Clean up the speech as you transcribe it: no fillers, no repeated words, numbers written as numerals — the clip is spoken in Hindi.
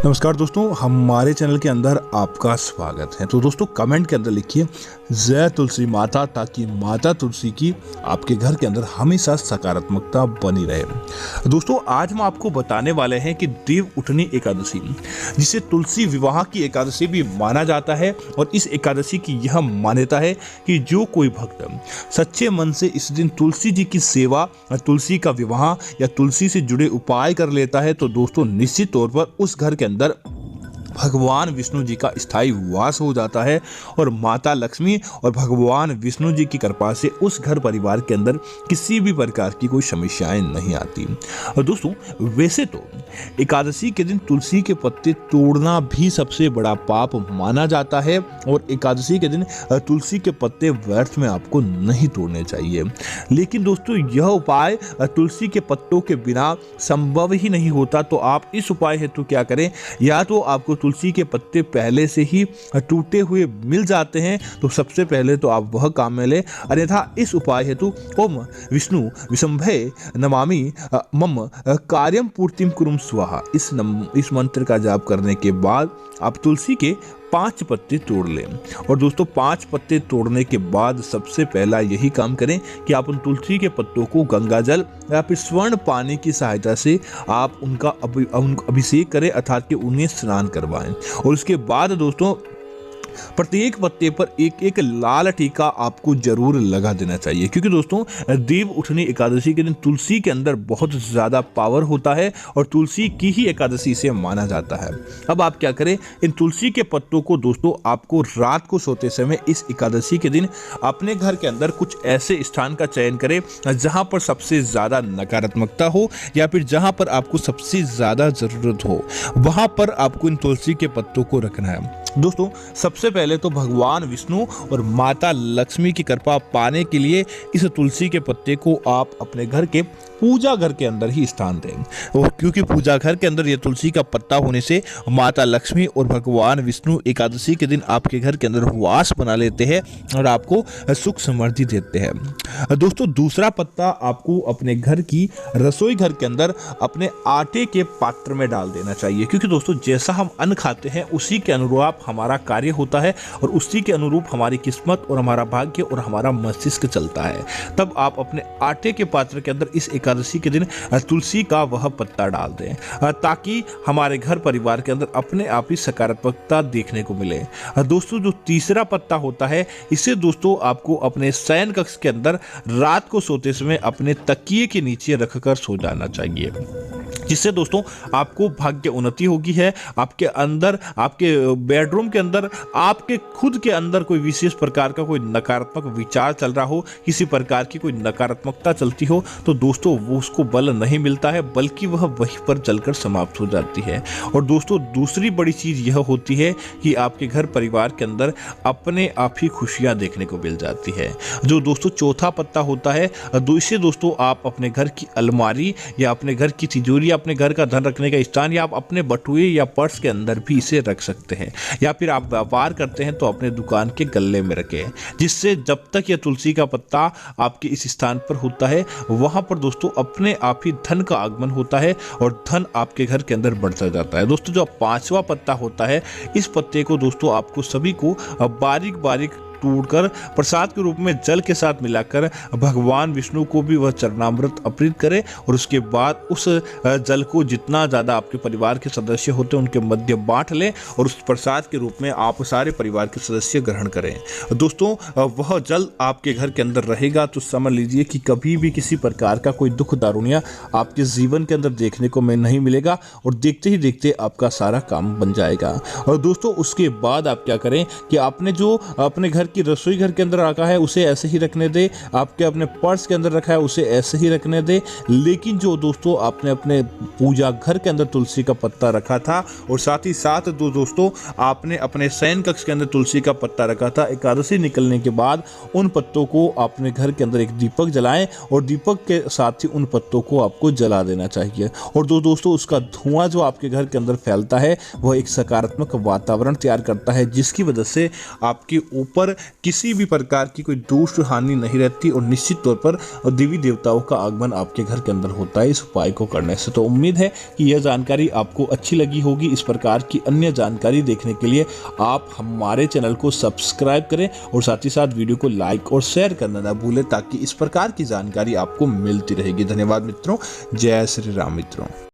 नमस्कार दोस्तों, हमारे चैनल के अंदर आपका स्वागत है। तो दोस्तों कमेंट के अंदर लिखिए जय तुलसी माता, ताकि माता तुलसी की आपके घर के अंदर हमेशा सकारात्मकता बनी रहे। दोस्तों आज हम आपको बताने वाले हैं कि देव उठनी एकादशी, जिसे तुलसी विवाह की एकादशी भी माना जाता है, और इस एकादशी की यह मान्यता है कि जो कोई भक्त सच्चे मन से इस दिन तुलसी जी की सेवा, तुलसी का विवाह या तुलसी से जुड़े उपाय कर लेता है, तो दोस्तों निश्चित तौर पर उस घर के अंदर भगवान विष्णु जी का स्थायी वास हो जाता है और माता लक्ष्मी और भगवान विष्णु जी की कृपा से उस घर परिवार के अंदर किसी भी प्रकार की कोई समस्याएं नहीं आती। और दोस्तों वैसे तो एकादशी के दिन तुलसी के पत्ते तोड़ना भी सबसे बड़ा पाप माना जाता है, और एकादशी के दिन तुलसी के पत्ते व्यर्थ में आपको नहीं तोड़ने चाहिए। लेकिन दोस्तों यह उपाय तुलसी के पत्तों के बिना संभव ही नहीं होता। तो आप इस उपाय हेतु क्या करें, या तो आपको तुलसी के पत्ते पहले से ही टूटे हुए मिल जाते हैं तो सबसे पहले तो आप वह काम में लें, अन्यथा इस उपाय हेतु ओम विष्णु विशंभे नमामि मम कार्यम पूर्तिम कुरुम स्वाहा, इस मंत्र का जाप करने के बाद आप तुलसी के 5 पत्ते तोड़ लें। और दोस्तों 5 पत्ते तोड़ने के बाद सबसे पहला यही काम करें कि आप उन तुलसी के पत्तों को गंगा जल या फिर स्वर्ण पानी की सहायता से आप उनका अभिषेक करें, अर्थात कि उन्हें स्नान करवाएं। और उसके बाद दोस्तों प्रत्येक पत्ते पर एक एक लाल टीका आपको जरूर लगा देना चाहिए, क्योंकि दोस्तों देव उठनी एकादशी के दिन तुलसी के अंदर बहुत ज्यादा पावर होता है और तुलसी की ही एकादशी से माना जाता है। अब आप क्या करें, इन तुलसी के पत्तों को दोस्तों आपको रात को सोते समय इस एकादशी के दिन अपने घर के अंदर कुछ ऐसे स्थान का चयन करें जहां पर सबसे ज्यादा नकारात्मकता हो या फिर जहां पर आपको सबसे ज्यादा जरूरत हो, वहां पर आपको इन तुलसी के पत्तों को रखना है। दोस्तों सबसे पहले तो भगवान विष्णु और माता लक्ष्मी की कृपा पाने के लिए इस तुलसी के पत्ते को आप अपने घर के पूजा घर के अंदर ही स्थान दें, क्योंकि पूजा घर के अंदर यह तुलसी का पत्ता होने से माता लक्ष्मी और भगवान विष्णु एकादशी के दिन आपके घर के अंदर वास बना लेते हैं और आपको सुख समृद्धि देते हैं। दोस्तों दूसरा पत्ता आपको अपने घर की रसोई घर के अंदर अपने आटे के पात्र में डाल देना चाहिए, क्योंकि दोस्तों जैसा हम अन्न खाते हैं उसी के अनुरूप हमारा कार्य होता है और उसी के अनुरूप हमारी किस्मत और हमारा भाग्य और हमारा मस्तिष्क चलता है। तब आप अपने आटे के पात्र के अंदर इस एकादशी के दिन तुलसी का वह पत्ता डाल दें, ताकि हमारे घर परिवार के अंदर अपने आप ही सकारात्मकता देखने को मिले। दोस्तों जो तीसरा पत्ता होता है, इसे दोस्तों आपको अपने शयन कक्ष के अंदर रात को सोते समय अपने तकिए के नीचे रखकर सो जाना चाहिए, जिससे दोस्तों आपको भाग्य उन्नति होगी है। आपके अंदर, आपके बेडरूम के अंदर, आपके खुद के अंदर कोई विशेष प्रकार का कोई नकारात्मक विचार चल रहा हो, किसी प्रकार की कोई नकारात्मकता चलती हो, तो दोस्तों वो उसको बल नहीं मिलता है, बल्कि वह वहीं पर जलकर समाप्त हो जाती है। और दोस्तों दूसरी बड़ी चीज यह होती है कि आपके घर परिवार के अंदर अपने आप ही खुशियां देखने को मिल जाती है। जो दोस्तों चौथा पत्ता होता है, इसे दोस्तों आप अपने घर की अलमारी या अपने घर की तिजोरी, अपने घर का धन रखने का स्थान या आप अपने बटुए या पर्स के अंदर भी इसे रख सकते हैं, या फिर आप व्यापार करते हैं तो अपने दुकान के गल्ले में रखें, जिससे जब तक यह तुलसी का पत्ता आपके इस स्थान पर होता है वहां पर दोस्तों अपने आप ही धन का आगमन होता है और धन आपके घर के अंदर बढ़ता जाता है। दोस्तों जो 5वां पत्ता होता है, इस पत्ते को दोस्तों आपको सभी को बारीक बारीक तोड़कर प्रसाद के रूप में जल के साथ मिलाकर भगवान विष्णु को भी वह चरणामृत अर्पित करें, और उसके बाद उस जल को जितना ज़्यादा आपके परिवार के सदस्य होते हैं उनके मध्य बांट लें और उस प्रसाद के रूप में आप सारे परिवार के सदस्य ग्रहण करें। दोस्तों वह जल आपके घर के अंदर रहेगा तो समझ लीजिए कि कभी भी किसी प्रकार का कोई दुख दारुणिया आपके जीवन के अंदर देखने को नहीं मिलेगा, और देखते ही देखते आपका सारा काम बन जाएगा। और दोस्तों उसके बाद आप क्या करें कि आपने जो अपने घर की रसोई घर के अंदर रखा है उसे ऐसे ही रखने दे, आपके अपने पर्स के अंदर रखा है उसे ऐसे ही रखने दे, लेकिन जो दोस्तों आपने अपने पूजा घर के अंदर तुलसी का पत्ता रखा था और साथ ही साथ दोस्तों आपने अपने शयन कक्ष के अंदर तुलसी का पत्ता रखा था, एकादशी निकलने के बाद उन पत्तों को अपने घर के अंदर एक दीपक जलाएं और दीपक के साथ ही उन पत्तों को आपको जला देना चाहिए। और दोस्तों उसका धुआं जो आपके घर के अंदर फैलता है वह एक सकारात्मक वातावरण तैयार करता है, जिसकी वजह से आपके ऊपर किसी भी प्रकार की कोई दुष्ट हानि नहीं रहती और निश्चित तौर पर देवी देवताओं का आगमन आपके घर के अंदर होता है इस उपाय को करने से। तो उम्मीद है कि यह जानकारी आपको अच्छी लगी होगी। इस प्रकार की अन्य जानकारी देखने के लिए आप हमारे चैनल को सब्सक्राइब करें और साथ ही साथ वीडियो को लाइक और शेयर करना ना भूलें, ताकि इस प्रकार की जानकारी आपको मिलती रहेगी। धन्यवाद मित्रों। जय श्री राम मित्रों।